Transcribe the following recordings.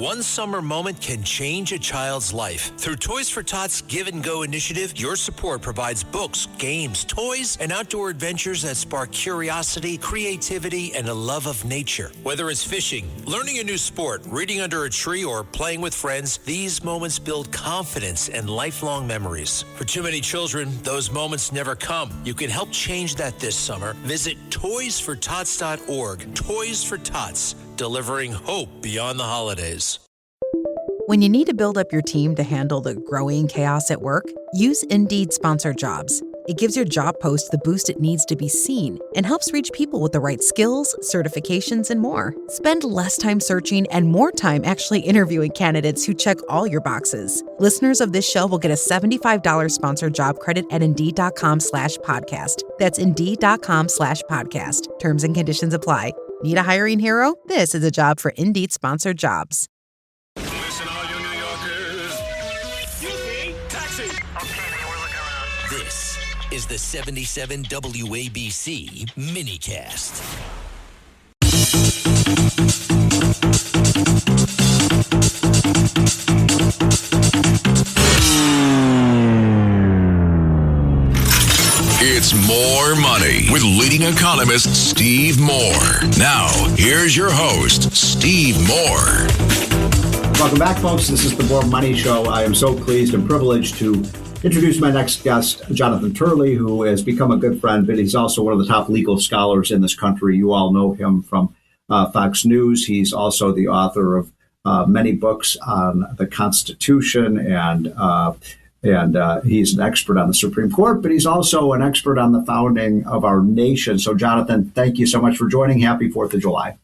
One summer moment can change a child's life. Through Toys for Tots Give and Go initiative, your support provides books, games, toys, and outdoor adventures that spark curiosity, creativity, and a love of nature. Whether it's fishing, learning a new sport, reading under a tree, or playing with friends, these moments build confidence and lifelong memories. For too many children, those moments never come. You can help change that this summer. Visit toysfortots.org. Toys for Tots, delivering hope beyond the holidays. When you need to build up your team to handle the growing chaos at work, use Indeed Sponsored Jobs. It gives your job post the boost it needs to be seen and helps reach people with the right skills, certifications, and more. Spend less time searching and more time actually interviewing candidates who check all your boxes. Listeners of this show will get a $75 sponsored job credit at Indeed.com/podcast. That's Indeed.com/podcast. Terms and conditions apply. Need a hiring hero? This is a job for Indeed Sponsored Jobs. Listen, all you New Yorkers. Excuse me, taxi. Okay, we're looking around. This is the 77 WABC minicast. It's More Money with leading economist Steve Moore. Now, here's your host, Steve Moore. Welcome back, folks. This is the More Money Show. I am so pleased and privileged to introduce my next guest, Jonathon Turley, who has become a good friend, but he's also one of the top legal scholars in this country. You all know him from Fox News. He's also the author of many books on the Constitution, and he's an expert on the Supreme Court, but he's also an expert on the founding of our nation. So, Jonathon, thank you so much for joining. Happy 4th of July.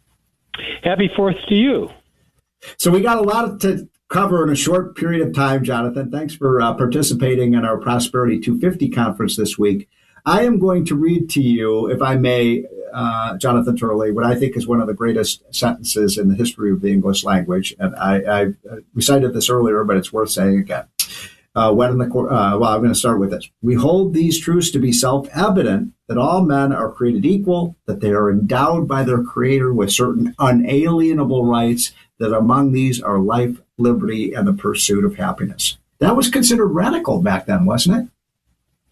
Happy 4th to you. So we got a lot to cover in a short period of time, Jonathon. Thanks for participating in our Prosperity 250 conference this week. I am going to read to you, if I may, Jonathon Turley, what I think is one of the greatest sentences in the history of the English language. And I recited this earlier, but it's worth saying again. I'm going to start with this. We hold these truths to be self-evident, that all men are created equal, that they are endowed by their Creator with certain unalienable rights, that among these are life, liberty, and the pursuit of happiness. That was considered radical back then, wasn't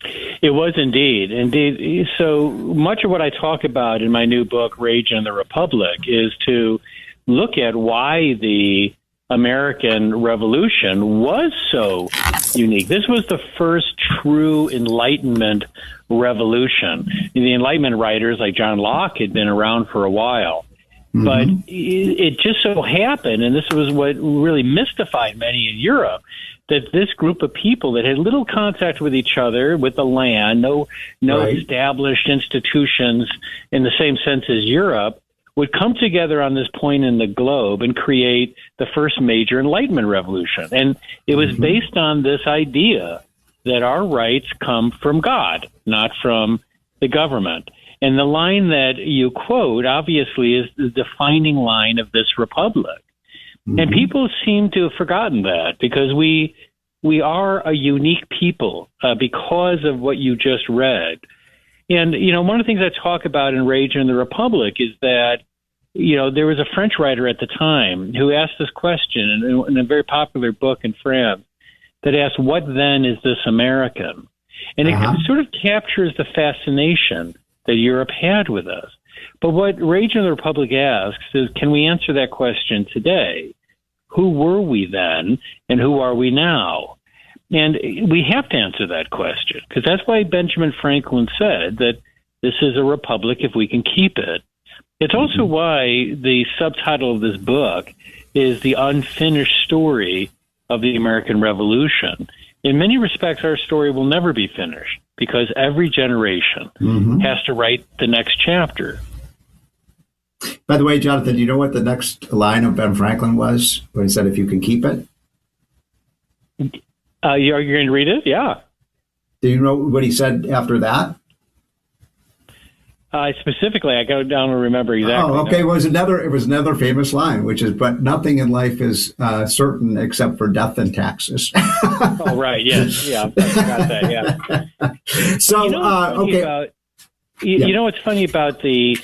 it? It was indeed. Indeed. So much of what I talk about in my new book, Rage and the Republic, is to look at why the American Revolution was so unique. This was the first true Enlightenment revolution. The Enlightenment writers like John Locke had been around for a while. But it just so happened, and this was what really mystified many in Europe, that this group of people that had little contact with each other, with the land, no right. established institutions in the same sense as Europe, would come together on this point in the globe and create the first major Enlightenment revolution. And it was based on this idea that our rights come from God, not from the government. And the line that you quote, obviously, is the defining line of this republic. And people seem to have forgotten that, because we are a unique people because of what you just read. And, one of the things I talk about in Rage and the Republic is that, there was a French writer at the time who asked this question in a very popular book in France that asked, what then is this American? And it sort of captures the fascination that Europe had with us. But what Rage and the Republic asks is, can we answer that question today? Who were we then, and who are we now? And we have to answer that question, because that's why Benjamin Franklin said that this is a republic if we can keep it. It's also why the subtitle of this book is The Unfinished Story of the American Revolution. In many respects, our story will never be finished, because every generation has to write the next chapter. By the way, Jonathon, do you know what the next line of Ben Franklin was when he said, if you can keep it? You're going to read it? Yeah. Do you know what he said after that? Specifically, I go down and remember exactly. Oh, okay. It was another famous line, which is, but nothing in life is certain except for death and taxes. Oh, right. Yes. Yeah. I forgot that. Yeah. So, okay. You know what's funny about the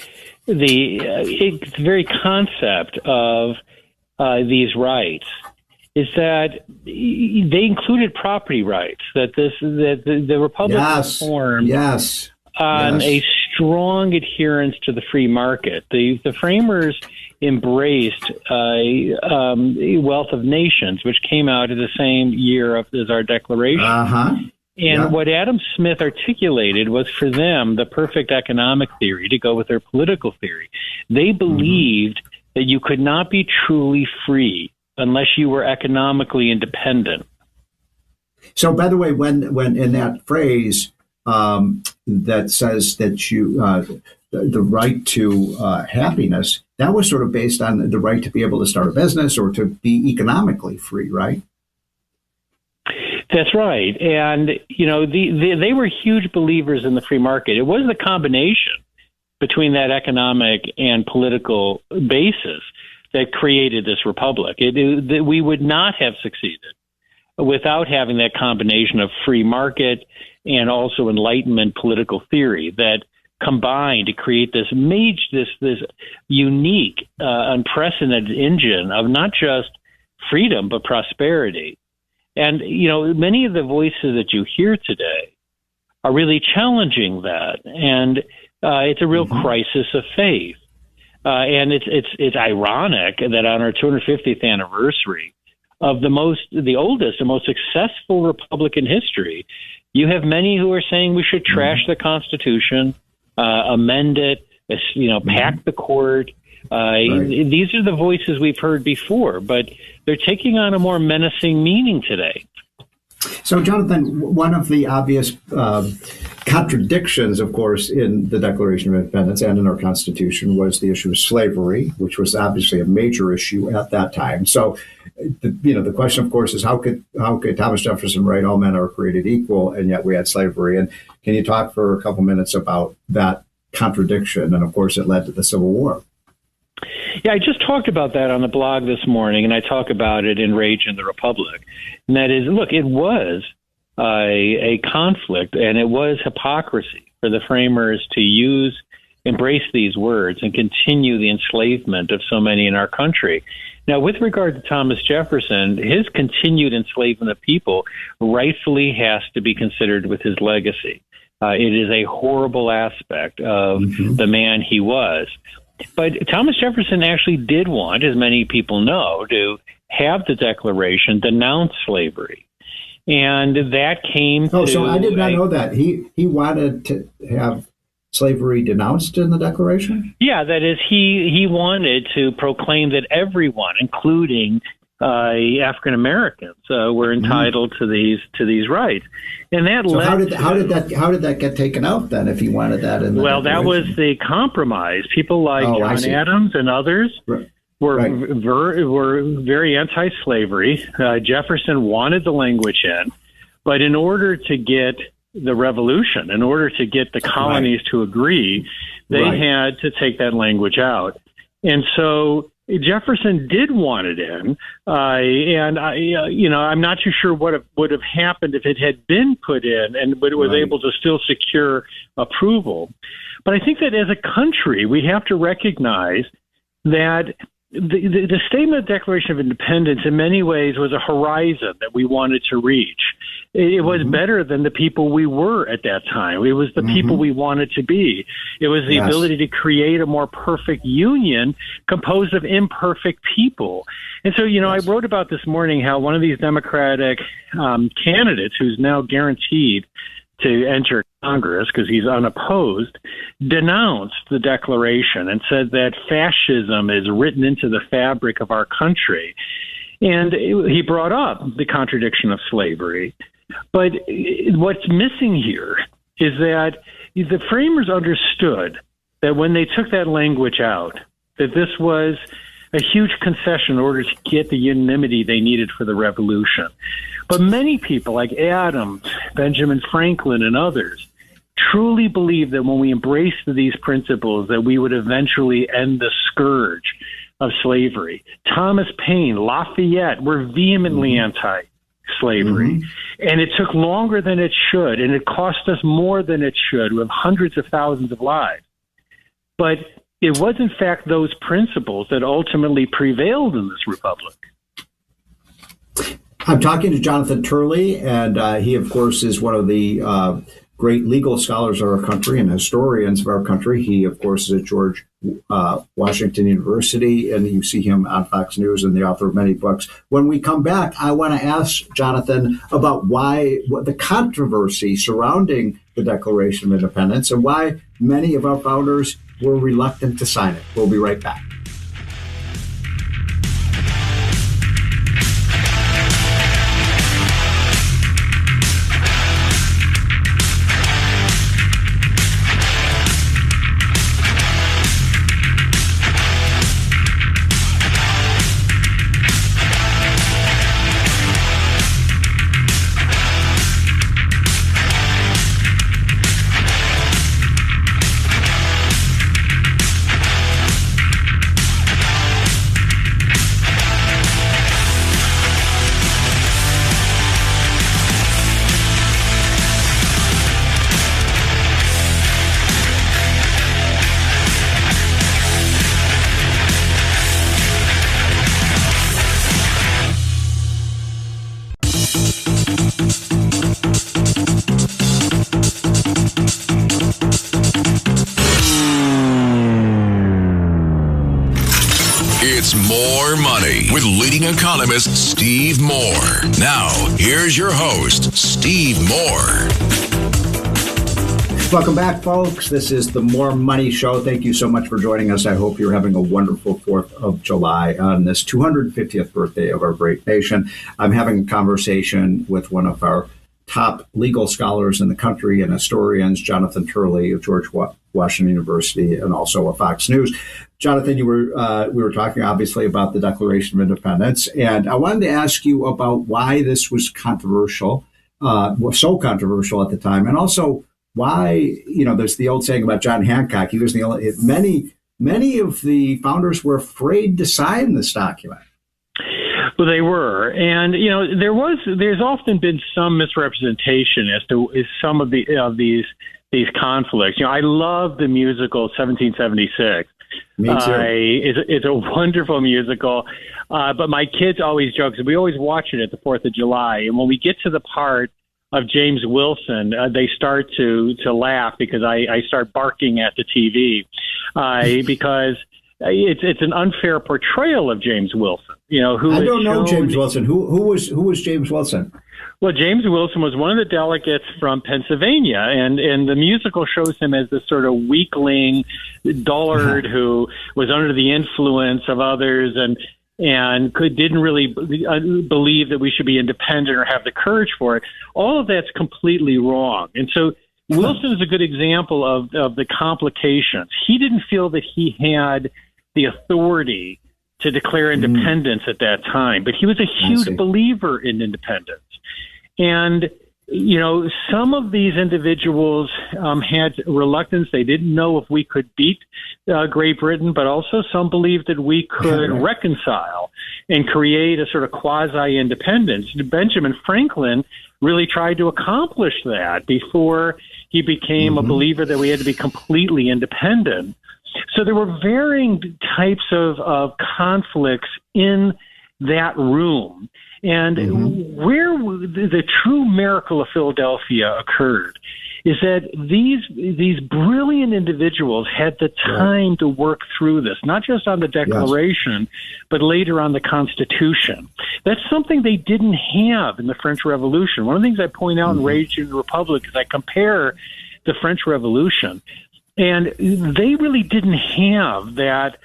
very concept of these rights is that they included property rights, that the Republic was formed on a strong adherence to the free market. The framers embraced Wealth of Nations, which came out of the same year as our Declaration. And what Adam Smith articulated was, for them, the perfect economic theory to go with their political theory. They believed that you could not be truly free unless you were economically independent. So, by the way, when in that phrase that says that you the right to happiness, that was sort of based on the right to be able to start a business or to be economically free, right? That's right. And, they were huge believers in the free market. It was the combination between that economic and political basis that created this republic. We would not have succeeded without having that combination of free market and also Enlightenment political theory that combined to create this unique, unprecedented engine of not just freedom, but prosperity. And, many of the voices that you hear today are really challenging that. And it's a real crisis of faith. And it's ironic that on our 250th anniversary of the oldest and most successful republic in history, you have many who are saying we should trash the Constitution, amend it, pack the court. These are the voices we've heard before, but they're taking on a more menacing meaning today. So, Jonathan, one of the obvious contradictions, of course, in the Declaration of Independence and in our Constitution was the issue of slavery, which was obviously a major issue at that time. So, the question, of course, is how could Thomas Jefferson write all men are created equal, and yet we had slavery? And can you talk for a couple minutes about that contradiction? And, of course, it led to the Civil War. Yeah, I just talked about that on the blog this morning, and I talk about it in Rage in the Republic. And that is, look, it was a conflict, and it was hypocrisy for the framers to embrace these words and continue the enslavement of so many in our country. Now, with regard to Thomas Jefferson, his continued enslavement of people rightfully has to be considered with his legacy. It is a horrible aspect of the man he was. But Thomas Jefferson actually did want, as many people know, to have the Declaration denounce slavery. And that came to... Oh, so I did not know that. He wanted to have slavery denounced in the Declaration? Yeah, that is, he wanted to proclaim that everyone, including African Americans, were entitled to these rights, and that so led. How did that get taken out then? If he wanted that in the Declaration? That was the compromise. People like John Adams and others were very anti-slavery. Jefferson wanted the language in, but in order to get the revolution, in order to get the colonies to agree, they had to take that language out, and so Jefferson did want it in, and I'm not too sure what would have happened if it had been put in, but it was able to still secure approval. But I think that as a country, we have to recognize that the Statement of Declaration of Independence in many ways was a horizon that we wanted to reach. It was better than the people we were at that time. It was the people we wanted to be. It was the ability to create a more perfect union composed of imperfect people. And so, I wrote about this morning how one of these Democratic candidates who's now guaranteed to enter Congress because he's unopposed, denounced the Declaration and said that fascism is written into the fabric of our country. And he brought up the contradiction of slavery. But what's missing here is that the framers understood that when they took that language out, that this was a huge concession in order to get the unanimity they needed for the revolution. But many people like Adams, Benjamin Franklin, and others truly believed that when we embraced these principles that we would eventually end the scourge of slavery. Thomas Paine, Lafayette were vehemently anti-slavery. And it took longer than it should, and it cost us more than it should, with hundreds of thousands of lives. But it was, in fact, those principles that ultimately prevailed in this republic. I'm talking to Jonathon Turley, and he, of course, is one of the great legal scholars of our country and historians of our country. He, of course, is at George Washington University, and you see him on Fox News and the author of many books. When we come back, I want to ask Jonathon about what the controversy surrounding the Declaration of Independence and why many of our founders were reluctant to sign it. We'll be right back. It's More Money with leading economist Steve Moore. Now, here's your host, Steve Moore. Welcome back, folks. This is the More Money Show. Thank you so much for joining us. I hope you're having a wonderful 4th of July on this 250th birthday of our great nation. I'm having a conversation with one of our top legal scholars in the country and historians, Jonathon Turley of George Washington University and also of Fox News. Jonathon, we were talking obviously about the Declaration of Independence, and I wanted to ask you about why this was controversial, so controversial at the time, and also why, there's the old saying about John Hancock. He was the only, many of the founders were afraid to sign this document. Well, they were, and there's often been some misrepresentation as to some of these conflicts. I love the musical 1776. Me too. It's a wonderful musical, but my kids always joke, we always watch it at the 4th of July, and when we get to the part of James Wilson, they start to laugh because I start barking at the TV because it's an unfair portrayal of James Wilson. Who I don't know James Wilson. Who was James Wilson? Well, James Wilson was one of the delegates from Pennsylvania, and the musical shows him as this sort of weakling dullard who was under the influence of others and didn't really believe that we should be independent or have the courage for it. All of that's completely wrong. And so Wilson is a good example of the complications. He didn't feel that he had the authority to declare independence at that time, but he was a huge believer in independence. And, some of these individuals had reluctance. They didn't know if we could beat Great Britain, but also some believed that we could reconcile and create a sort of quasi-independence. Benjamin Franklin really tried to accomplish that before he became a believer that we had to be completely independent. So there were varying types of conflicts in that room. And where the true miracle of Philadelphia occurred is that these brilliant individuals had the time to work through this, not just on the Declaration, but later on the Constitution. That's something they didn't have in the French Revolution. One of the things I point out in Rage in the Republic is I compare the French Revolution, and they really didn't have that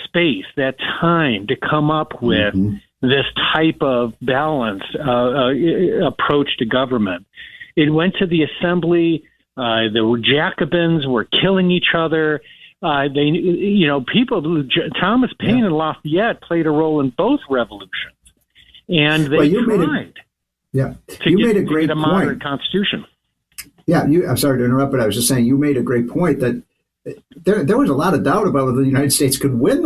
space, that time to come up with this type of balanced approach to government. It went to the assembly. The Jacobins were killing each other. Thomas Paine and Lafayette played a role in both revolutions, and they tried to get a modern constitution. Yeah, I'm sorry to interrupt, but I was just saying you made a great point that there was a lot of doubt about whether the United States could win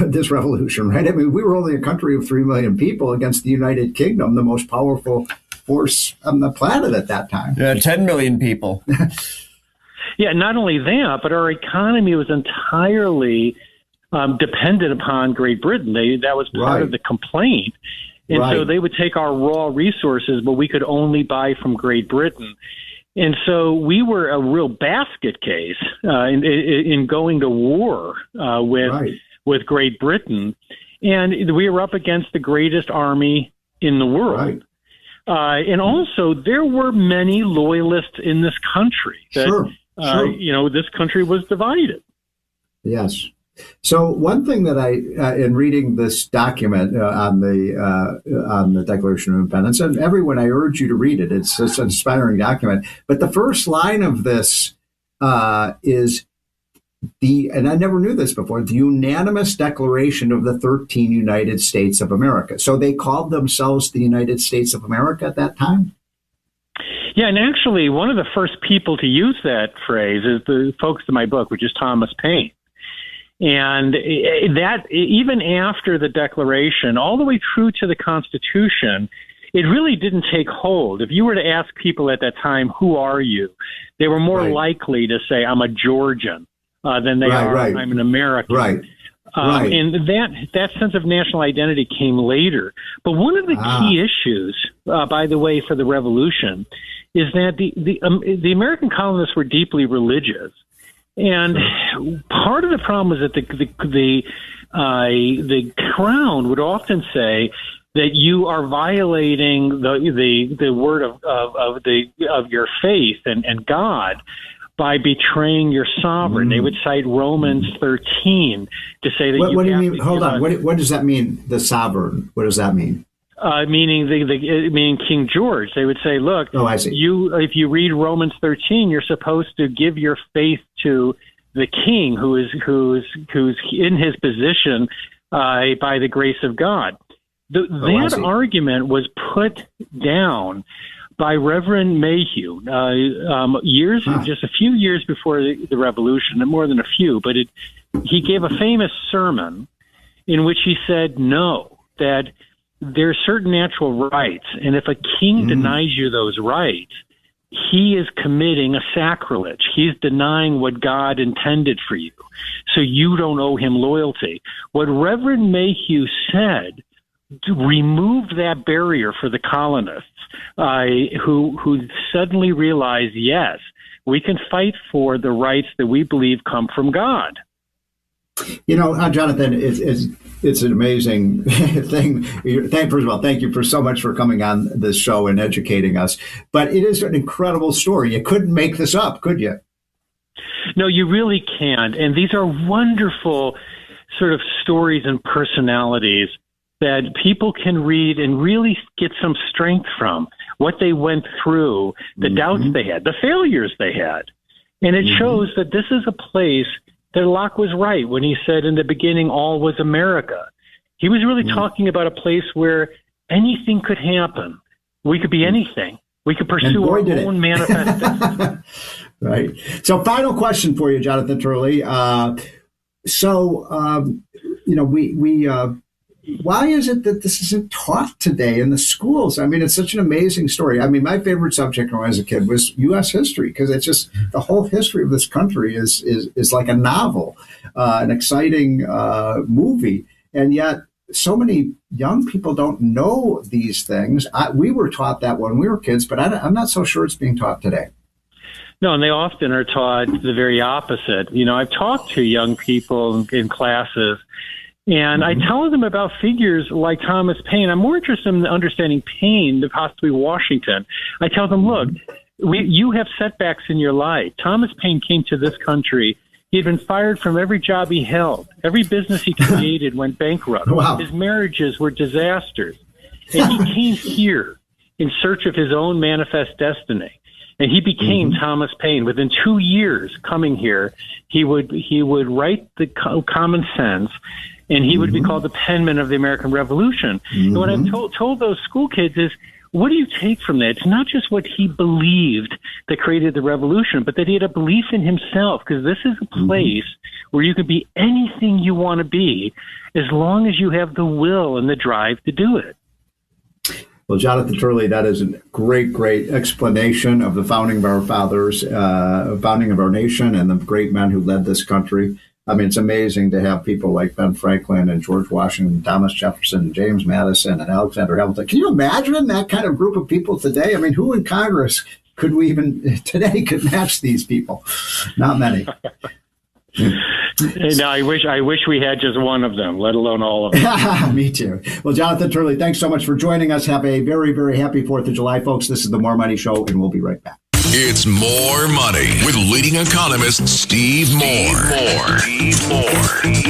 this revolution, right? I mean, we were only a country of 3 million people against the United Kingdom, the most powerful force on the planet at that time. 10 million people. Yeah, not only that, but our economy was entirely dependent upon Great Britain. That was part of the complaint. And so they would take our raw resources, but we could only buy from Great Britain. And so we were a real basket case in going to war with Great Britain. And we were up against the greatest army in the world. And also, there were many loyalists in this country. This country was divided. Yes. So one thing that in reading this document on the Declaration of Independence, and everyone, I urge you to read it. It's an inspiring document. But the first line of this is and I never knew this before, the unanimous declaration of the 13 United States of America. So they called themselves the United States of America at that time? Yeah, and actually one of the first people to use that phrase is the folks in my book, which is Thomas Paine. And that even after the Declaration, all the way through to the Constitution, it really didn't take hold. If you were to ask people at that time, who are you? They were more likely to say, I'm a Georgian, than they are, I'm an American. And that sense of national identity came later. But one of the key issues, by the way, for the Revolution is that the American colonists were deeply religious. And part of the problem was that the Crown would often say that you are violating the word of your faith and God by betraying your sovereign. They would cite Romans 13 to say that what do you mean? Hold on. What does that mean? The sovereign. What does that mean? Meaning King George. They would say, look, if you read Romans 13, you're supposed to give your faith to the king who's in his position by the grace of God. That argument was put down by Reverend Mayhew just a few years before the Revolution, and more than a few, but he gave a famous sermon in which he said, no, that there are certain natural rights, and if a king denies you those rights, he is committing a sacrilege. He's denying what God intended for you, so you don't owe him loyalty. What Reverend Mayhew said removed that barrier for the colonists, who suddenly realized, yes, we can fight for the rights that we believe come from God. You know, Jonathan, it's an amazing thing. First of all, thank you so much for coming on this show and educating us. But it is an incredible story. You couldn't make this up, could you? No, you really can't. And these are wonderful sort of stories and personalities that people can read and really get some strength from, what they went through, the doubts they had, the failures they had. And it shows that this is a place that Locke was right when he said in the beginning, all was America. He was really talking about a place where anything could happen. We could be anything. We could pursue our own manifest destiny. Right. So final question for you, Jonathon Turley. Why is it that this isn't taught today in the schools? I mean, it's such an amazing story. I mean, my favorite subject when I was a kid was U.S. history, because it's just the whole history of this country is like a novel, an exciting movie. And yet so many young people don't know these things. We were taught that when we were kids, but I'm not so sure it's being taught today. No, and they often are taught the very opposite. You know, I've talked to young people in classes, and I tell them about figures like Thomas Paine. I'm more interested in understanding Paine than possibly Washington. I tell them, look, you have setbacks in your life. Thomas Paine came to this country. He had been fired from every job he held. Every business he created went bankrupt. Wow. His marriages were disasters. And he came here in search of his own manifest destiny. And he became Thomas Paine. Within 2 years coming here, he would write the Common Sense, and he would be called the penman of the American Revolution. And what I've told those school kids is, what do you take from that? It's not just what he believed that created the revolution, but that he had a belief in himself, because this is a place where you can be anything you want to be as long as you have the will and the drive to do it. Well, Jonathon Turley, that is a great, great explanation of the founding of our fathers, founding of our nation, and the great men who led this country. I mean, it's amazing to have people like Ben Franklin and George Washington, Thomas Jefferson, James Madison, and Alexander Hamilton. Can you imagine that kind of group of people today? I mean, who in Congress could match these people? Not many. No, I wish we had just one of them, let alone all of them. Me too. Well, Jonathon Turley, thanks so much for joining us. Have a very, very happy 4th of July, folks. This is the More Money Show, and we'll be right back. It's More Money with leading economist Steve Moore. Steve Moore.